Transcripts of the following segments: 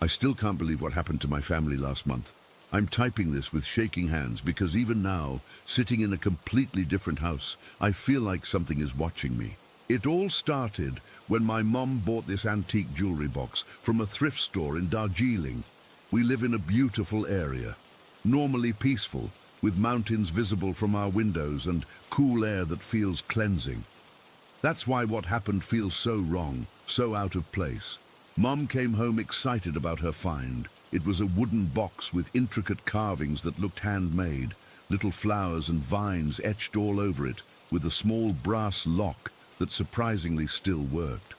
still can't believe what happened to my family last month. I'm typing this with shaking hands because even now, sitting in a completely different house, I feel like something is watching me. It all started when my mom bought this antique jewelry box from a thrift store in Darjeeling. We live in a beautiful area, normally peaceful, with mountains visible from our windows and cool air that feels cleansing. That's why what happened feels so wrong, so out of place. Mom came home excited about her find. It was a wooden box with intricate carvings that looked handmade, little flowers and vines etched all over it, with a small brass lock that surprisingly still worked.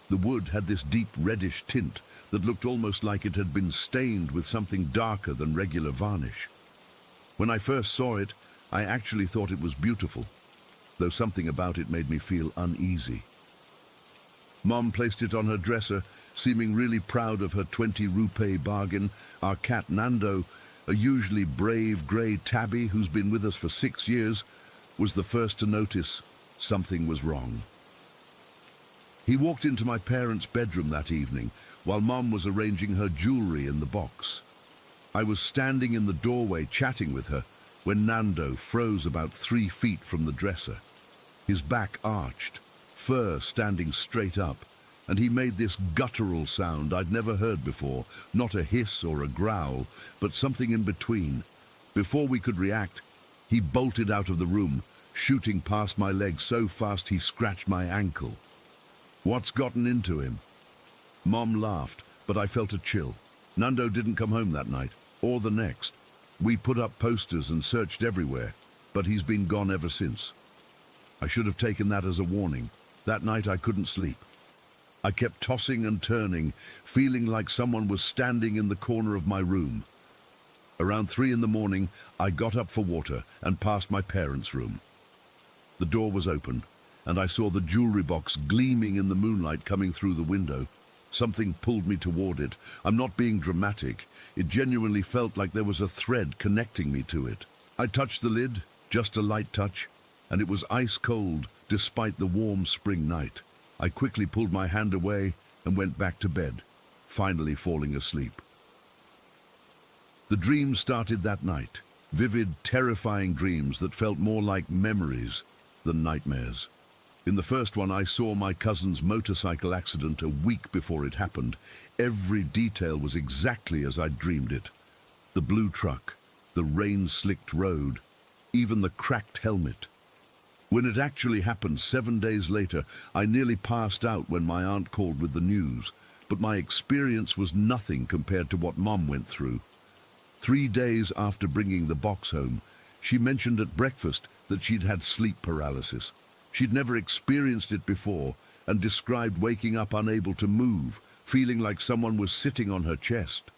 The wood had this deep reddish tint that looked almost like it had been stained with something darker than regular varnish. When I first saw it, I actually thought it was beautiful, though something about it made me feel uneasy. Mom placed it on her dresser, seeming really proud of her 20-rupee bargain. Our cat Nando, a usually brave grey tabby who's been with us for 6 years, was the first to notice something was wrong. He walked into my parents' bedroom that evening while Mom was arranging her jewelry in the box. I was standing in the doorway chatting with her when Nando froze about 3 feet from the dresser. His back arched, fur standing straight up, and he made this guttural sound I'd never heard before, not a hiss or a growl, but something in between. Before we could react, he bolted out of the room, shooting past my leg so fast he scratched my ankle. What's gotten into him? Mom laughed, but I felt a chill. Nando didn't come home that night, or the next. We put up posters and searched everywhere, but he's been gone ever since. I should have taken that as a warning. That night I couldn't sleep. I kept tossing and turning, feeling like someone was standing in the corner of my room. Around 3 in the morning, I got up for water and passed my parents' room. The door was open, and I saw the jewelry box gleaming in the moonlight coming through the window. Something pulled me toward it. I'm not being dramatic. It genuinely felt like there was a thread connecting me to it. I touched the lid, just a light touch, and it was ice cold despite the warm spring night. I quickly pulled my hand away and went back to bed, finally falling asleep. The dreams started that night, vivid, terrifying dreams that felt more like memories than nightmares. In the first one, I saw my cousin's motorcycle accident a week before it happened. Every detail was exactly as I'd dreamed it. The blue truck, the rain-slicked road, even the cracked helmet. When it actually happened 7 days later, I nearly passed out when my aunt called with the news, but my experience was nothing compared to what Mom went through. 3 days after bringing the box home, she mentioned at breakfast that she'd had sleep paralysis. She'd never experienced it before and described waking up unable to move, feeling like someone was sitting on her chest.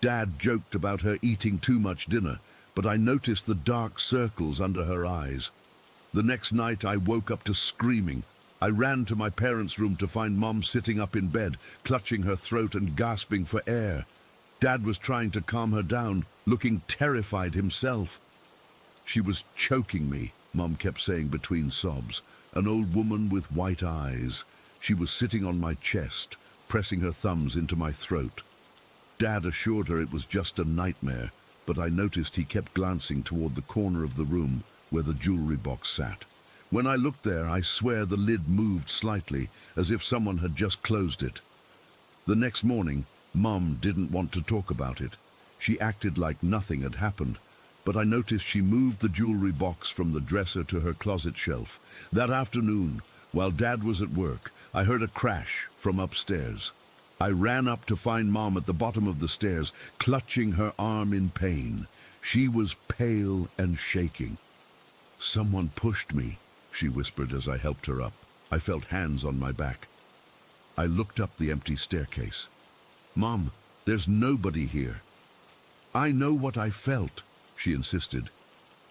Dad joked about her eating too much dinner, but I noticed the dark circles under her eyes. The next night I woke up to screaming. I ran to my parents' room to find Mom sitting up in bed, clutching her throat and gasping for air. Dad was trying to calm her down, looking terrified himself. She was choking me, Mom kept saying between sobs. An old woman with white eyes. She was sitting on my chest, pressing her thumbs into my throat. Dad assured her it was just a nightmare, but I noticed he kept glancing toward the corner of the room where the jewelry box sat. When I looked there, I swear the lid moved slightly, as if someone had just closed it. The next morning, Mom didn't want to talk about it. She acted like nothing had happened, but I noticed she moved the jewelry box from the dresser to her closet shelf. That afternoon, while Dad was at work, I heard a crash from upstairs. I ran up to find Mom at the bottom of the stairs, clutching her arm in pain. She was pale and shaking. "Someone pushed me," she whispered as I helped her up. I felt hands on my back. I looked up the empty staircase. "Mom, there's nobody here." "I know what I felt," she insisted.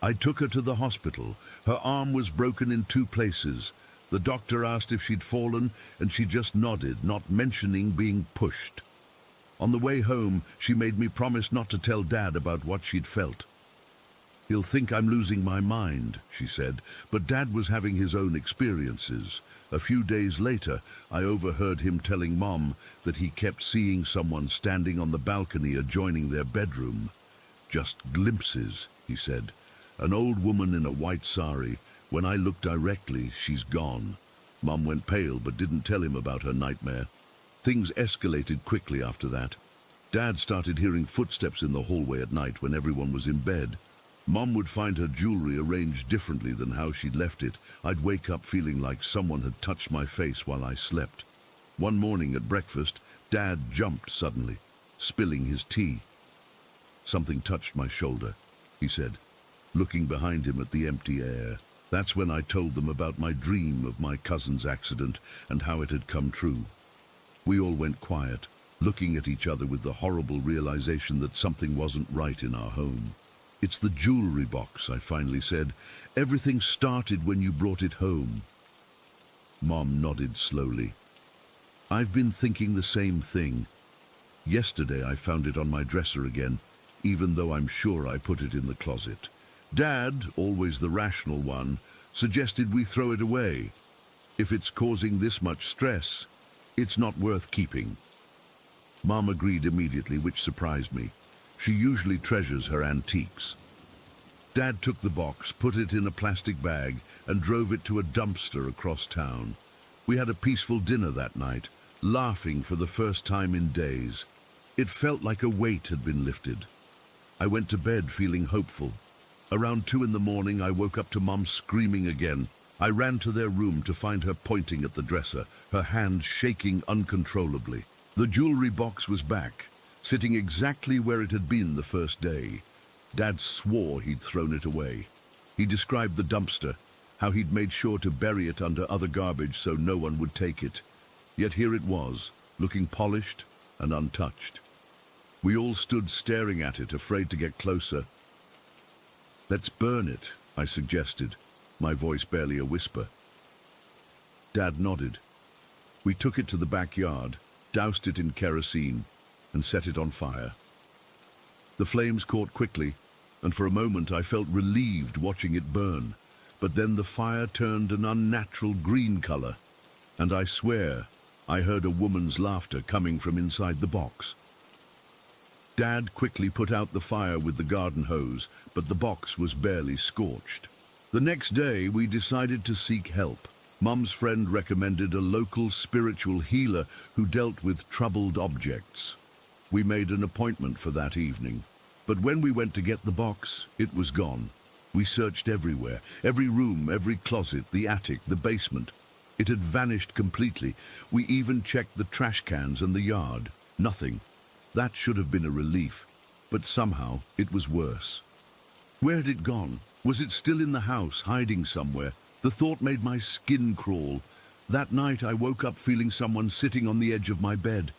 I took her to the hospital. Her arm was broken in 2 places. The doctor asked if she'd fallen, and she just nodded, not mentioning being pushed. On the way home, she made me promise not to tell Dad about what she'd felt. He'll think I'm losing my mind, she said, but Dad was having his own experiences. A few days later, I overheard him telling Mom that he kept seeing someone standing on the balcony adjoining their bedroom. Just glimpses, he said. An old woman in a white sari. When I looked directly, she's gone. Mom went pale but didn't tell him about her nightmare. Things escalated quickly after that. Dad started hearing footsteps in the hallway at night when everyone was in bed. Mom would find her jewelry arranged differently than how she'd left it. I'd wake up feeling like someone had touched my face while I slept. One morning at breakfast, Dad jumped suddenly, spilling his tea. Something touched my shoulder, he said, looking behind him at the empty air. That's when I told them about my dream of my cousin's accident and how it had come true. We all went quiet, looking at each other with the horrible realization that something wasn't right in our home. It's the jewelry box, I finally said. Everything started when you brought it home. Mom nodded slowly. I've been thinking the same thing. Yesterday I found it on my dresser again, even though I'm sure I put it in the closet. Dad, always the rational one, suggested we throw it away. If it's causing this much stress, it's not worth keeping. Mom agreed immediately, which surprised me. She usually treasures her antiques. Dad took the box, put it in a plastic bag, and drove it to a dumpster across town. We had a peaceful dinner that night, laughing for the first time in days. It felt like a weight had been lifted. I went to bed feeling hopeful. Around 2 a.m, I woke up to Mom screaming again. I ran to their room to find her pointing at the dresser, her hand shaking uncontrollably. The jewelry box was back, sitting exactly where it had been the first day. Dad swore he'd thrown it away. He described the dumpster, how he'd made sure to bury it under other garbage so no one would take it. Yet here it was, looking polished and untouched. We all stood staring at it, afraid to get closer. Let's burn it, I suggested, my voice barely a whisper. Dad nodded. We took it to the backyard, doused it in kerosene, and set it on fire. The flames caught quickly, and for a moment I felt relieved watching it burn. But then the fire turned an unnatural green color, and I swear I heard a woman's laughter coming from inside the box. Dad quickly put out the fire with the garden hose, but the box was barely scorched. The next day, we decided to seek help. Mum's friend recommended a local spiritual healer who dealt with troubled objects. We made an appointment for that evening. But when we went to get the box, it was gone. We searched everywhere, every room, every closet, the attic, the basement. It had vanished completely. We even checked the trash cans and the yard. Nothing. That should have been a relief, but somehow it was worse. Where had it gone? Was it still in the house, hiding somewhere? The thought made my skin crawl. That night I woke up feeling someone sitting on the edge of my bed.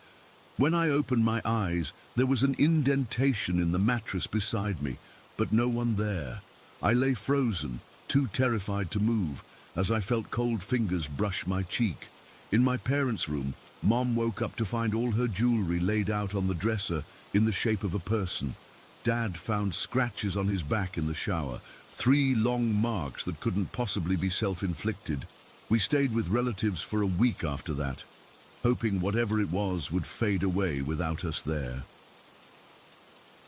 When I opened my eyes, there was an indentation in the mattress beside me, but no one there. I lay frozen, too terrified to move, as I felt cold fingers brush my cheek. In my parents' room, Mom woke up to find all her jewelry laid out on the dresser in the shape of a person. Dad found scratches on his back in the shower, 3 long marks that couldn't possibly be self-inflicted. We stayed with relatives for a week after that, hoping whatever it was would fade away without us there.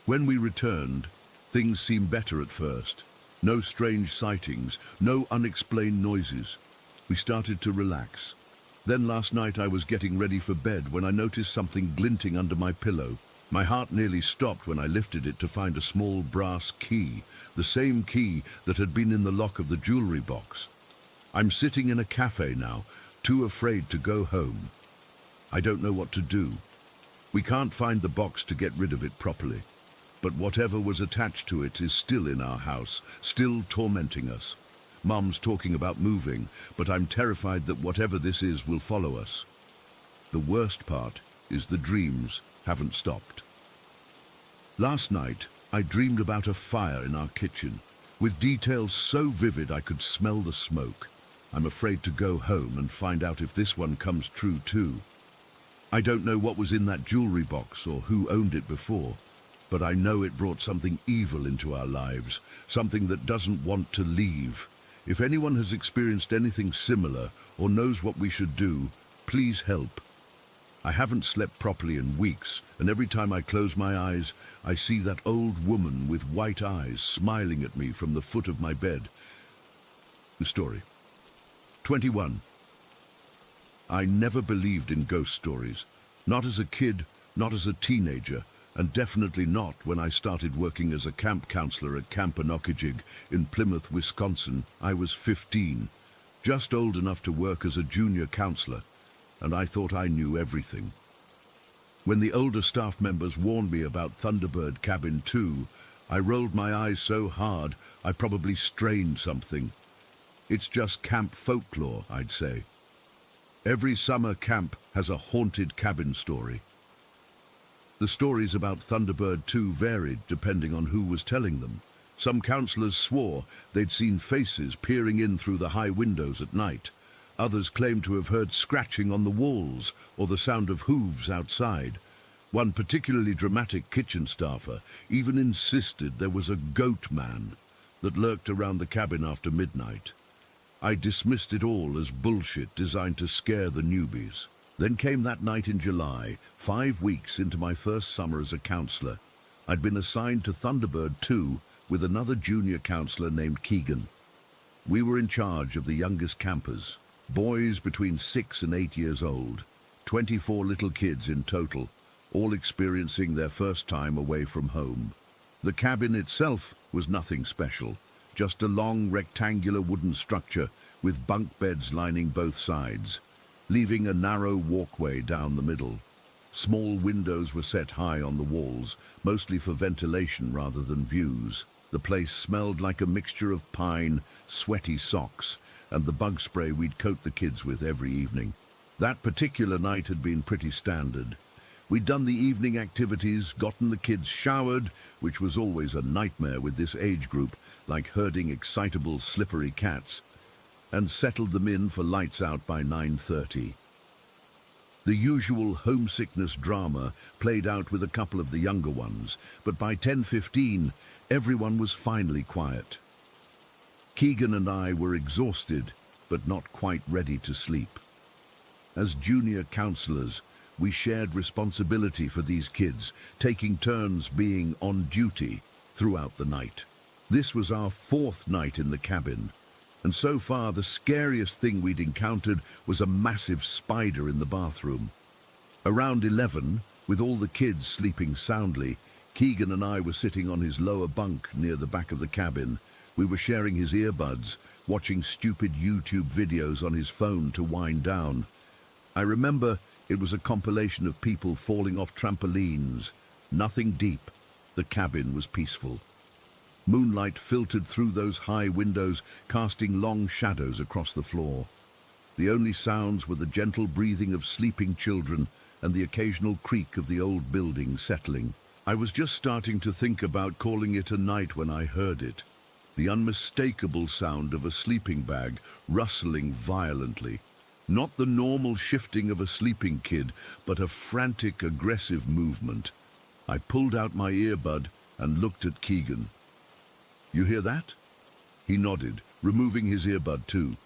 When we returned, things seemed better at first. No strange sightings, no unexplained noises. We started to relax. Then last night I was getting ready for bed when I noticed something glinting under my pillow. My heart nearly stopped when I lifted it to find a small brass key, the same key that had been in the lock of the jewelry box. I'm sitting in a cafe now, too afraid to go home. I don't know what to do. We can't find the box to get rid of it properly, but whatever was attached to it is still in our house, still tormenting us. Mum's talking about moving, but I'm terrified that whatever this is will follow us. The worst part is the dreams haven't stopped. Last night, I dreamed about a fire in our kitchen, with details so vivid I could smell the smoke. I'm afraid to go home and find out if this one comes true too. I don't know what was in that jewelry box or who owned it before, but I know it brought something evil into our lives, something that doesn't want to leave. If anyone has experienced anything similar or knows what we should do, please help. I haven't slept properly in weeks, and every time I close my eyes, I see that old woman with white eyes smiling at me from the foot of my bed. The story. 21. I never believed in ghost stories. Not as a kid, not as a teenager, and definitely not when I started working as a camp counselor at Camp Anokajig in Plymouth, Wisconsin. I was 15, just old enough to work as a junior counselor, and I thought I knew everything. When the older staff members warned me about Thunderbird Cabin 2, I rolled my eyes so hard I probably strained something. It's just camp folklore, I'd say. Every summer camp has a haunted cabin story. The stories about Thunderbird 2 varied depending on who was telling them. Some counselors swore they'd seen faces peering in through the high windows at night. Others claimed to have heard scratching on the walls or the sound of hooves outside. One particularly dramatic kitchen staffer even insisted there was a goat man that lurked around the cabin after midnight. I dismissed it all as bullshit designed to scare the newbies. Then came that night in July, 5 weeks into my first summer as a counselor. I'd been assigned to Thunderbird 2 with another junior counselor named Keegan. We were in charge of the youngest campers, boys between 6 and 8 years old, 24 little kids in total, all experiencing their first time away from home. The cabin itself was nothing special, just a long rectangular wooden structure with bunk beds lining both sides, leaving a narrow walkway down the middle. Small windows were set high on the walls, mostly for ventilation rather than views. The place smelled like a mixture of pine, sweaty socks, and the bug spray we'd coat the kids with every evening. That particular night had been pretty standard. We'd done the evening activities, gotten the kids showered, which was always a nightmare with this age group, like herding excitable, slippery cats, and settled them in for lights out by 9:30. The usual homesickness drama played out with a couple of the younger ones, but by 10:15, everyone was finally quiet. Keegan and I were exhausted, but not quite ready to sleep. As junior counselors, we shared responsibility for these kids, taking turns being on duty throughout the night. This was our 4th night in the cabin, and so far the scariest thing we'd encountered was a massive spider in the bathroom. Around 11, with all the kids sleeping soundly, Keegan and I were sitting on his lower bunk near the back of the cabin. We were sharing his earbuds, watching stupid YouTube videos on his phone to wind down. I remember it was a compilation of people falling off trampolines. Nothing deep. The cabin was peaceful. Moonlight filtered through those high windows, casting long shadows across the floor. The only sounds were the gentle breathing of sleeping children and the occasional creak of the old building settling. I was just starting to think about calling it a night when I heard it. The unmistakable sound of a sleeping bag rustling violently. Not the normal shifting of a sleeping kid, but a frantic, aggressive movement. I pulled out my earbud and looked at Keegan. "You hear that?" He nodded, removing his earbud too.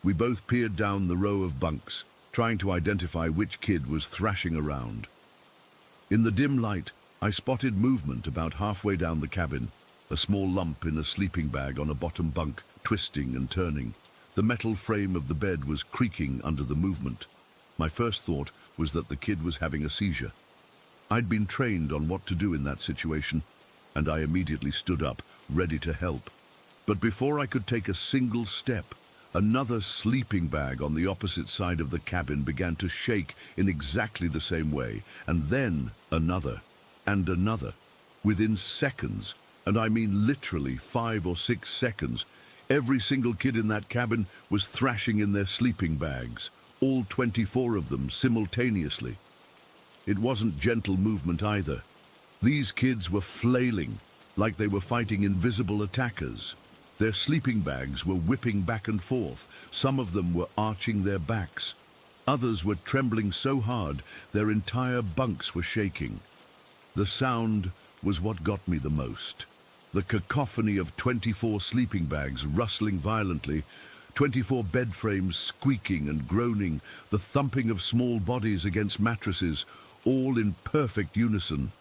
We both peered down the row of bunks, trying to identify which kid was thrashing around. In the dim light, I spotted movement about halfway down the cabin, a small lump in a sleeping bag on a bottom bunk, twisting and turning. The metal frame of the bed was creaking under the movement. My first thought was that the kid was having a seizure. I'd been trained on what to do in that situation, and I immediately stood up, ready to help. But before I could take a single step, another sleeping bag on the opposite side of the cabin began to shake in exactly the same way, and then another, and another. Within seconds, and I mean literally 5 or 6 seconds, every single kid in that cabin was thrashing in their sleeping bags, all 24 of them simultaneously. It wasn't gentle movement either. These kids were flailing, like they were fighting invisible attackers. Their sleeping bags were whipping back and forth. Some of them were arching their backs. Others were trembling so hard their entire bunks were shaking. The sound was what got me the most. The cacophony of 24 sleeping bags rustling violently, 24 bed frames squeaking and groaning, the thumping of small bodies against mattresses, all in perfect unison.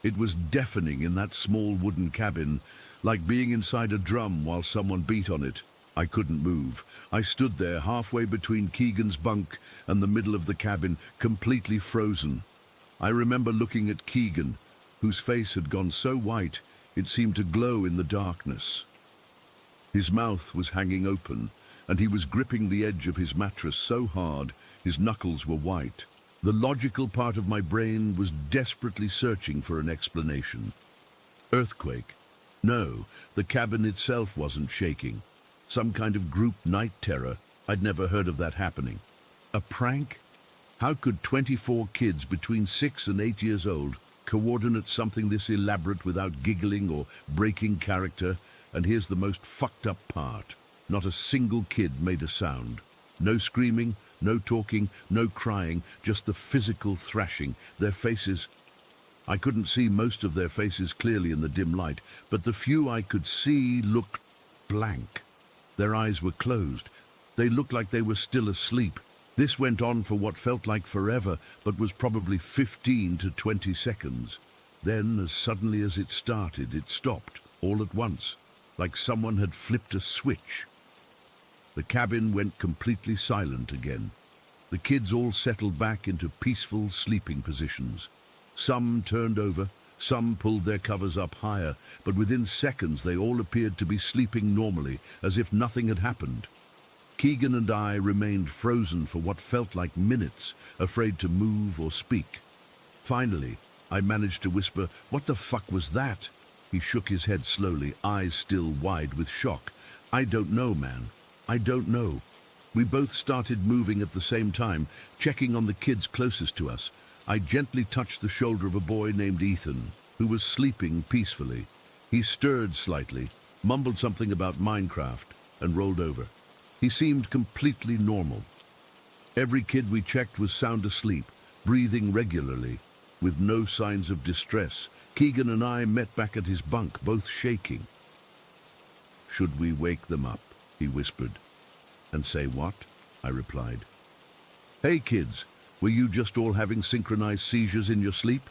It was deafening in that small wooden cabin, like being inside a drum while someone beat on it. I couldn't move. I stood there halfway between Keegan's bunk and the middle of the cabin, completely frozen. I remember looking at Keegan, whose face had gone so white it seemed to glow in the darkness. His mouth was hanging open, and he was gripping the edge of his mattress so hard his knuckles were white. The logical part of my brain was desperately searching for an explanation. Earthquake? No, the cabin itself wasn't shaking. Some kind of group night terror. I'd never heard of that happening. A prank? How could 24 kids between 6 and 8 years old coordinate something this elaborate without giggling or breaking character? And here's the most fucked up part. Not a single kid made a sound. No screaming, no talking, no crying, just the physical thrashing. Their faces... I couldn't see most of their faces clearly in the dim light, but the few I could see looked blank. Their eyes were closed. They looked like they were still asleep. This went on for what felt like forever, but was probably 15 to 20 seconds. Then, as suddenly as it started, it stopped, all at once, like someone had flipped a switch. The cabin went completely silent again. The kids all settled back into peaceful sleeping positions. Some turned over, some pulled their covers up higher, but within seconds they all appeared to be sleeping normally, as if nothing had happened. Keegan and I remained frozen for what felt like minutes, afraid to move or speak. Finally, I managed to whisper, "What the fuck was that?" He shook his head slowly, eyes still wide with shock. "I don't know, man. I don't know." We both started moving at the same time, checking on the kids closest to us. I gently touched the shoulder of a boy named Ethan, who was sleeping peacefully. He stirred slightly, mumbled something about Minecraft, and rolled over. He seemed completely normal. Every kid we checked was sound asleep, breathing regularly, with no signs of distress. Keegan and I met back at his bunk, both shaking. "Should we wake them up?" he whispered. "And say what?" I replied. "Hey kids, were you just all having synchronized seizures in your sleep?"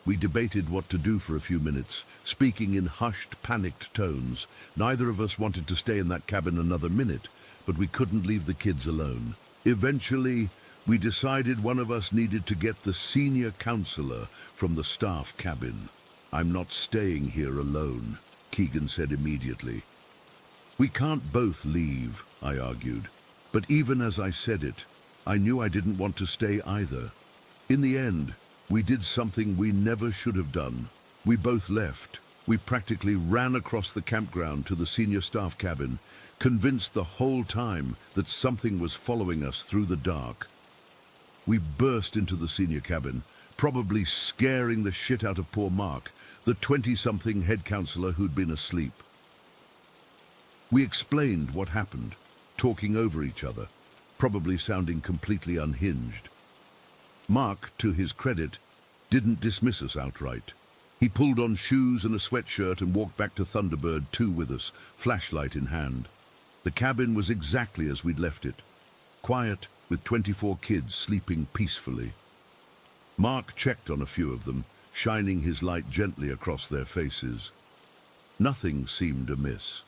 We debated what to do for a few minutes, speaking in hushed, panicked tones. Neither of us wanted to stay in that cabin another minute, but we couldn't leave the kids alone. Eventually, we decided one of us needed to get the senior counselor from the staff cabin. "I'm not staying here alone," Keegan said immediately. "We can't both leave," I argued. But even as I said it, I knew I didn't want to stay either. In the end, we did something we never should have done. We both left. We practically ran across the campground to the senior staff cabin, convinced the whole time that something was following us through the dark. We burst into the senior cabin, probably scaring the shit out of poor Mark, the 20-something head counselor who'd been asleep. We explained what happened, talking over each other, probably sounding completely unhinged. Mark, to his credit, didn't dismiss us outright. He pulled on shoes and a sweatshirt and walked back to Thunderbird 2 with us, flashlight in hand. The cabin was exactly as we'd left it, quiet, with 24 kids sleeping peacefully. Mark checked on a few of them, shining his light gently across their faces. Nothing seemed amiss.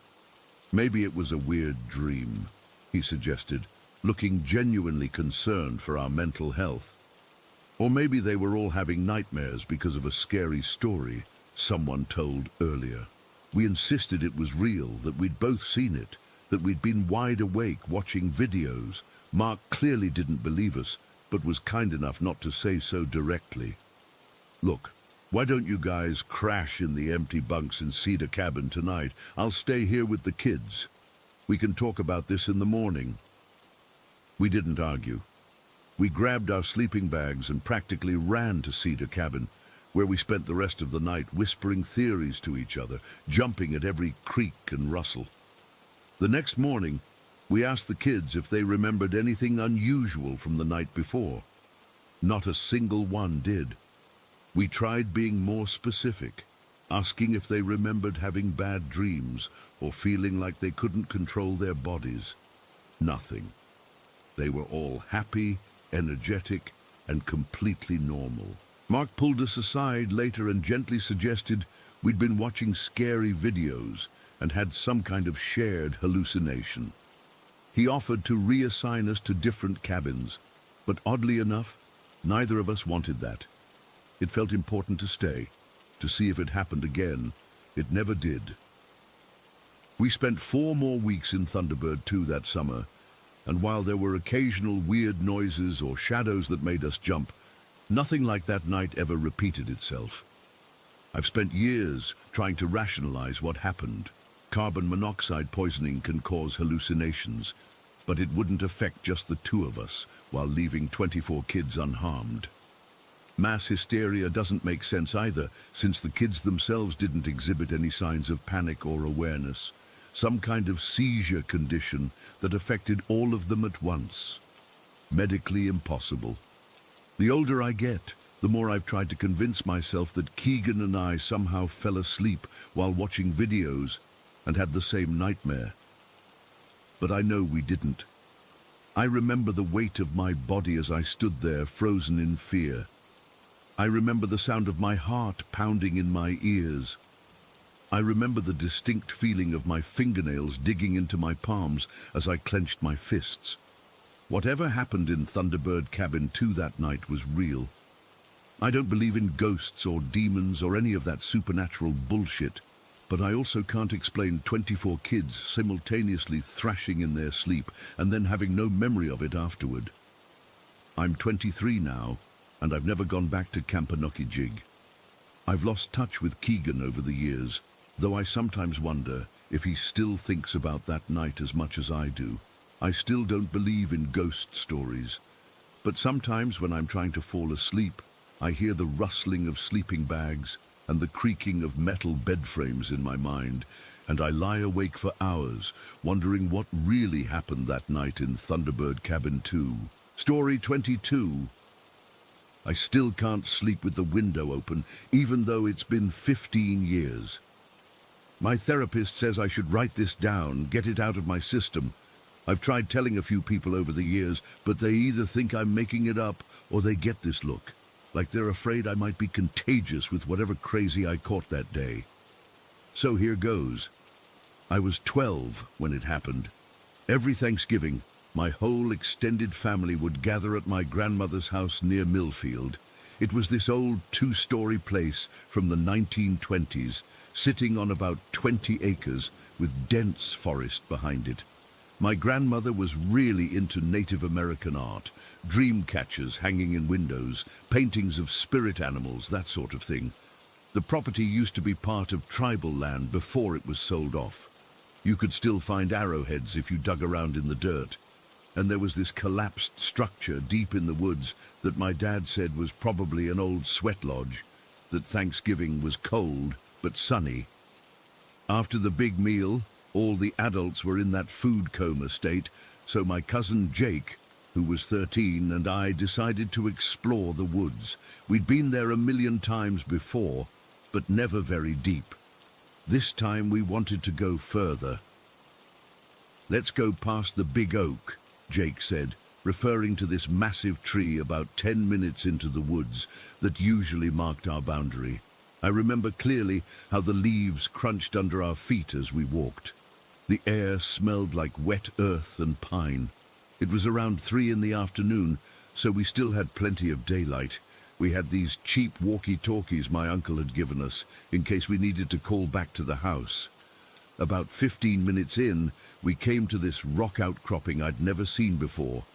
"Maybe it was a weird dream," he suggested, looking genuinely concerned for our mental health. "Or maybe they were all having nightmares because of a scary story someone told earlier." We insisted it was real, that we'd both seen it, that we'd been wide awake watching videos. Mark clearly didn't believe us, but was kind enough not to say so directly. "Look, why don't you guys crash in the empty bunks in Cedar Cabin tonight? I'll stay here with the kids. We can talk about this in the morning." We didn't argue. We grabbed our sleeping bags and practically ran to Cedar Cabin, where we spent the rest of the night whispering theories to each other, jumping at every creak and rustle. The next morning, we asked the kids if they remembered anything unusual from the night before. Not a single one did. We tried being more specific, asking if they remembered having bad dreams or feeling like they couldn't control their bodies. Nothing. They were all happy, energetic, and completely normal. Mark pulled us aside later and gently suggested we'd been watching scary videos and had some kind of shared hallucination. He offered to reassign us to different cabins, but oddly enough, neither of us wanted that. It felt important to stay, to see if it happened again. It never did. We spent 4 more weeks in Thunderbird 2 that summer, and while there were occasional weird noises or shadows that made us jump, nothing like that night ever repeated itself. I've spent years trying to rationalize what happened. Carbon monoxide poisoning can cause hallucinations, but it wouldn't affect just the 2 of us while leaving 24 kids unharmed. Mass hysteria doesn't make sense either, since the kids themselves didn't exhibit any signs of panic or awareness. Some kind of seizure condition that affected all of them at once. Medically impossible. The older I get, the more I've tried to convince myself that Keegan and I somehow fell asleep while watching videos and had the same nightmare. But I know we didn't. I remember the weight of my body as I stood there, frozen in fear. I remember the sound of my heart pounding in my ears. I remember the distinct feeling of my fingernails digging into my palms as I clenched my fists. Whatever happened in Thunderbird Cabin 2 that night was real. I don't believe in ghosts or demons or any of that supernatural bullshit, but I also can't explain 24 kids simultaneously thrashing in their sleep and then having no memory of it afterward. I'm 23 now, and I've never gone back to Campanockie. I've lost touch with Keegan over the years, though I sometimes wonder if he still thinks about that night as much as I do. I still don't believe in ghost stories, but sometimes when I'm trying to fall asleep, I hear the rustling of sleeping bags and the creaking of metal bed frames in my mind, and I lie awake for hours, wondering what really happened that night in Thunderbird Cabin 2. Story 22. I still can't sleep with the window open, even though it's been 15 years. My therapist says I should write this down, get it out of my system. I've tried telling a few people over the years, but they either think I'm making it up or they get this look, like they're afraid I might be contagious with whatever crazy I caught that day. So here goes. I was 12 when it happened. Every Thanksgiving, my whole extended family would gather at my grandmother's house near Millfield. It was this old 2-story place from the 1920s, sitting on about 20 acres with dense forest behind it. My grandmother was really into Native American art, dream catchers hanging in windows, paintings of spirit animals, that sort of thing. The property used to be part of tribal land before it was sold off. You could still find arrowheads if you dug around in the dirt. And there was this collapsed structure deep in the woods that my dad said was probably an old sweat lodge, that Thanksgiving was cold but sunny. After the big meal, all the adults were in that food coma state, so my cousin Jake, who was 13, and I decided to explore the woods. We'd been there a million times before, but never very deep. This time we wanted to go further. "Let's go past the big oak," Jake said, referring to this massive tree about 10 minutes into the woods that usually marked our boundary. I remember clearly how the leaves crunched under our feet as we walked. The air smelled like wet earth and pine. It was around 3 in the afternoon, so we still had plenty of daylight. We had these cheap walkie-talkies my uncle had given us in case we needed to call back to the house. About 15 minutes in, we came to this rock outcropping I'd never seen before.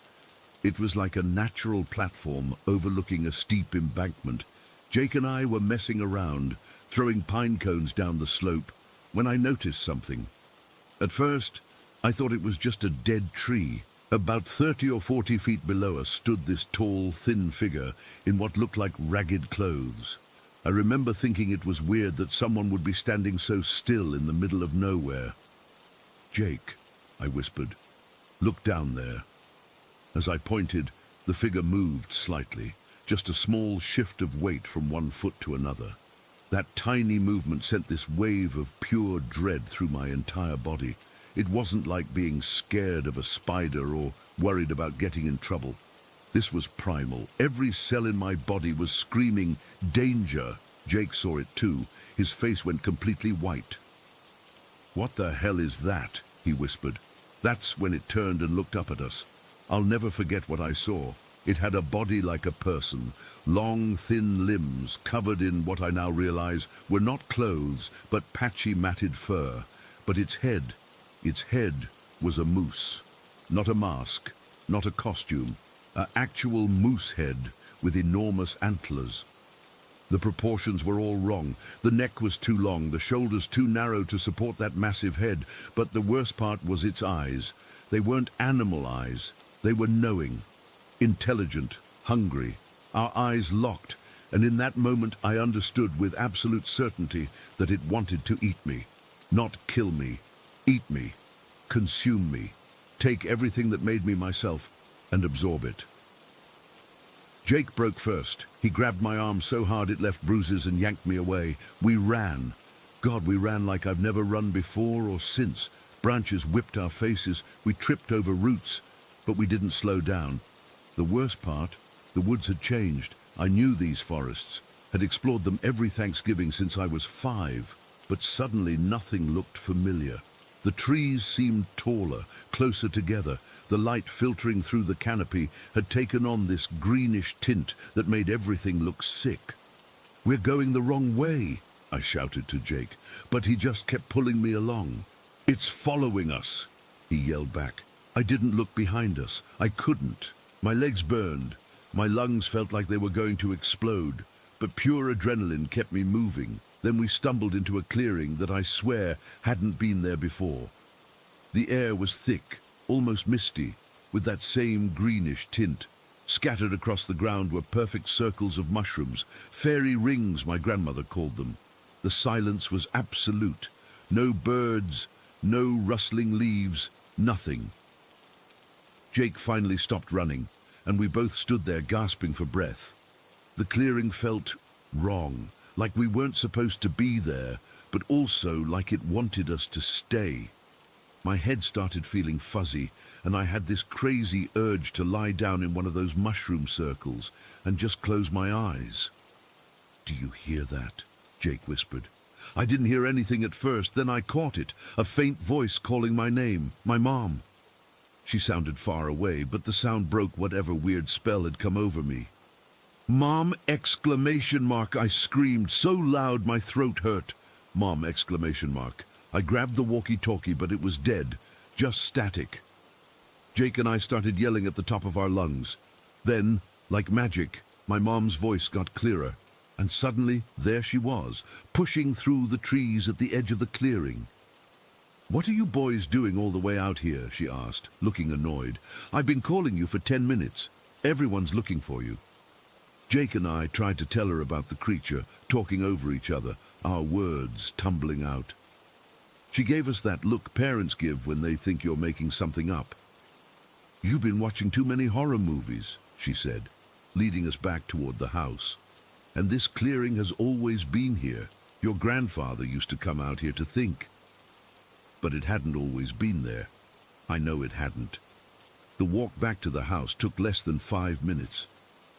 It was like a natural platform overlooking a steep embankment. Jake and I were messing around, throwing pine cones down the slope, when I noticed something. At first, I thought it was just a dead tree. About 30 or 40 feet below us stood this tall, thin figure in what looked like ragged clothes. I remember thinking it was weird that someone would be standing so still in the middle of nowhere. "Jake," I whispered, "look down there." As I pointed, the figure moved slightly, just a small shift of weight from one foot to another. That tiny movement sent this wave of pure dread through my entire body. It wasn't like being scared of a spider or worried about getting in trouble. This was primal. Every cell in my body was screaming, danger. Jake saw it too. His face went completely white. "What the hell is that?" he whispered. That's when it turned and looked up at us. I'll never forget what I saw. It had a body like a person, long, thin limbs covered in what I now realize were not clothes, but patchy, matted fur. But its head was a moose. Not a mask, not a costume, an actual moose head with enormous antlers. The proportions were all wrong. The neck was too long, the shoulders too narrow to support that massive head. But the worst part was its eyes. They weren't animal eyes. They were knowing, intelligent, hungry. Our eyes locked, and in that moment I understood with absolute certainty that it wanted to eat me. Not kill me. Eat me. Consume me. Take everything that made me myself and absorb it. Jake broke first. He grabbed my arm so hard it left bruises and yanked me away. We ran. God, we ran like I've never run before or since. Branches whipped our faces. We tripped over roots, but we didn't slow down. The worst part, the woods had changed. I knew these forests, had explored them every Thanksgiving since I was 5, but suddenly nothing looked familiar. The trees seemed taller, closer together. The light filtering through the canopy had taken on this greenish tint that made everything look sick. "We're going the wrong way," I shouted to Jake, but he just kept pulling me along. "It's following us," he yelled back. I didn't look behind us. I couldn't. My legs burned. My lungs felt like they were going to explode, but pure adrenaline kept me moving. Then we stumbled into a clearing that I swear hadn't been there before. The air was thick, almost misty, with that same greenish tint. Scattered across the ground were perfect circles of mushrooms, fairy rings my grandmother called them. The silence was absolute. No birds, no rustling leaves, nothing. Jake finally stopped running, and we both stood there gasping for breath. The clearing felt wrong. Like we weren't supposed to be there, but also like it wanted us to stay. My head started feeling fuzzy, and I had this crazy urge to lie down in one of those mushroom circles and just close my eyes. "Do you hear that?" Jake whispered. I didn't hear anything at first, then I caught it, a faint voice calling my name, my mom. She sounded far away, but the sound broke whatever weird spell had come over me. "Mom!" exclamation mark! I screamed so loud my throat hurt. "Mom!" exclamation mark! I grabbed the walkie-talkie, but it was dead, just static. Jake and I started yelling at the top of our lungs. Then, like magic, my mom's voice got clearer, and suddenly there she was, pushing through the trees at the edge of the clearing. "What are you boys doing all the way out here?" she asked, looking annoyed. "I've been calling you for 10 minutes. Everyone's looking for you." Jake and I tried to tell her about the creature, talking over each other, our words tumbling out. She gave us that look parents give when they think you're making something up. "You've been watching too many horror movies," she said, leading us back toward the house. "And this clearing has always been here. Your grandfather used to come out here to think." But it hadn't always been there. I know it hadn't. The walk back to the house took less than 5 minutes.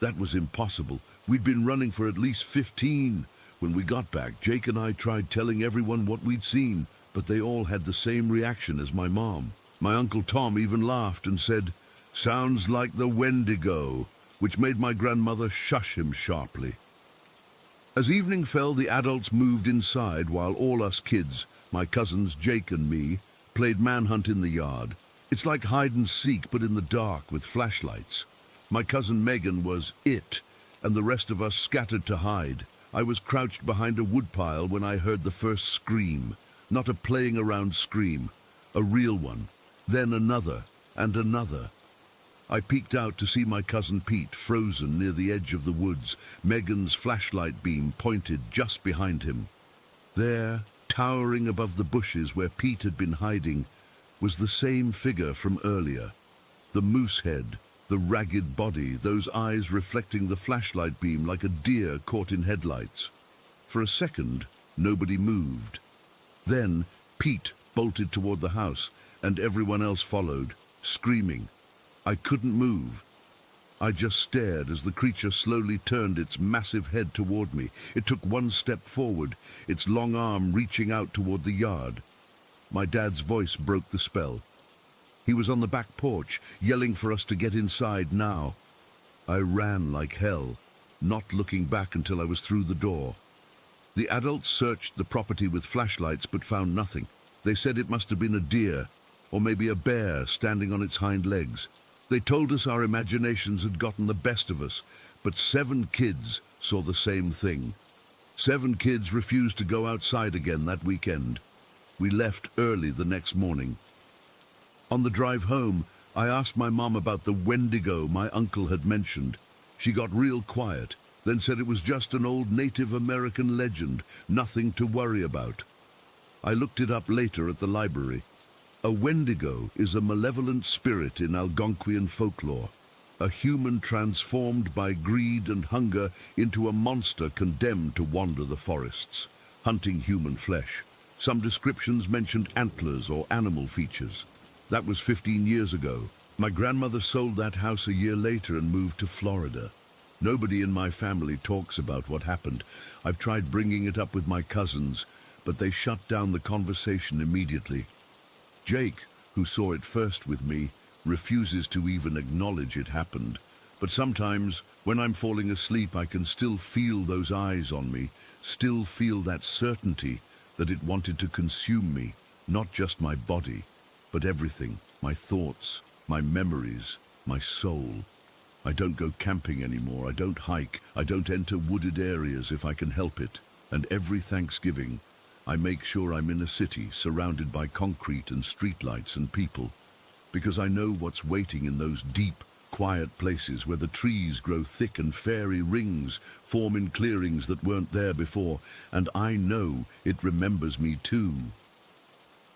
That was impossible. We'd been running for at least 15. When we got back, Jake and I tried telling everyone what we'd seen, but they all had the same reaction as my mom. My Uncle Tom even laughed and said, "Sounds like the Wendigo," which made my grandmother shush him sharply. As evening fell, the adults moved inside while all us kids, my cousins Jake and me, played manhunt in the yard. It's like hide and seek, but in the dark with flashlights. My cousin Megan was it, and the rest of us scattered to hide. I was crouched behind a woodpile when I heard the first scream. Not a playing around scream, a real one. Then another, and another. I peeked out to see my cousin Pete frozen near the edge of the woods, Megan's flashlight beam pointed just behind him. There, towering above the bushes where Pete had been hiding, was the same figure from earlier. The moose head, The ragged body, those eyes reflecting the flashlight beam like a deer caught in headlights. For a second, nobody moved. Then Pete bolted toward the house, and everyone else followed, screaming. I couldn't move. I just stared as the creature slowly turned its massive head toward me. It took one step forward, its long arm reaching out toward the yard. My dad's voice broke the spell. He was on the back porch, yelling for us to get inside now. I ran like hell, not looking back until I was through the door. The adults searched the property with flashlights but found nothing. They said it must have been a deer, or maybe a bear standing on its hind legs. They told us our imaginations had gotten the best of us, but 7 kids saw the same thing. 7 kids refused to go outside again that weekend. We left early the next morning. On the drive home, I asked my mom about the Wendigo my uncle had mentioned. She got real quiet, then said it was just an old Native American legend, nothing to worry about. I looked it up later at the library. A Wendigo is a malevolent spirit in Algonquian folklore, a human transformed by greed and hunger into a monster condemned to wander the forests, hunting human flesh. Some descriptions mentioned antlers or animal features. That was 15 years ago. My grandmother sold that house a year later and moved to Florida. Nobody in my family talks about what happened. I've tried bringing it up with my cousins, but they shut down the conversation immediately. Jake, who saw it first with me, refuses to even acknowledge it happened. But sometimes, when I'm falling asleep, I can still feel those eyes on me, still feel that certainty that it wanted to consume me, not just my body, but everything, my thoughts, my memories, my soul. I don't go camping anymore, I don't hike, I don't enter wooded areas if I can help it. And every Thanksgiving, I make sure I'm in a city surrounded by concrete and streetlights and people, because I know what's waiting in those deep, quiet places where the trees grow thick and fairy rings form in clearings that weren't there before, and I know it remembers me too.